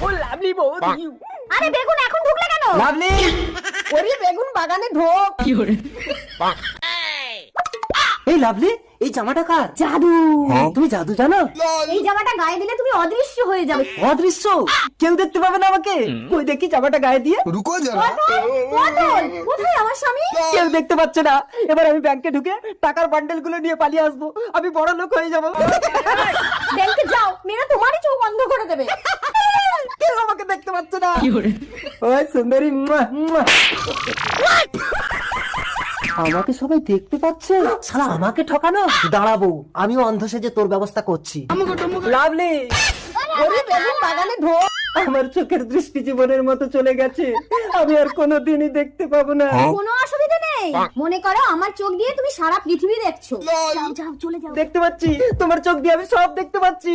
ও lovely বৌদি। আরে বেগুন এখন ঢুকলে কেন? লাভলি, ওরে বেগুন বাগানে ঢোক। এই লাভলি, এই জামাটা কার? জাদু। তুমি জাদু জানো? এই জামাটা গায়ে দিলে তুমি অদৃশ্য হয়ে যাবে। অদৃশ্য, কেউ দেখতে পাবে না আমাকে। কই দেখি জামাটা গায়ে দিয়ে। रुको जरा। পটল, কোথায় আমার স্বামী? কেউ দেখতে পাচ্ছে না। এবার আমি ব্যাংকে ঢুকে টাকার বান্ডেল গুলো নিয়ে পালিয়ে আসবো। আমি বড় লোক হয়ে যাবো। ব্যাংকে যাও, মেয়েরা তোমারই চোখ বন্ধ করে দেবে। কেউ আমাকে দেখতে পাচ্ছে না। ওই সুন্দরী, মুয়া, মুয়া। আমাকে সবাই দেখতে পাচ্ছে, শালা আমাকে ঠকানো। দাঁড়াবো, আমিও অন্ধ সেজে তোর ব্যবস্থা করছি। লাভলি, ওরে বেগুন বাগানে ঢোক। আমার চোখের দৃষ্টি জীবনের মতো চলে গেছে। আমি আর কোনোদিনই দেখতে পাবো না। কোনো অসুবিধা নেই, মনে করো আমার চোখ দিয়ে তুমি সারা পৃথিবী দেখছো। যাও যাও, চলে যাও। দেখতে পাচ্ছি, তোমার চোখ দিয়ে আমি সব দেখতে পাচ্ছি।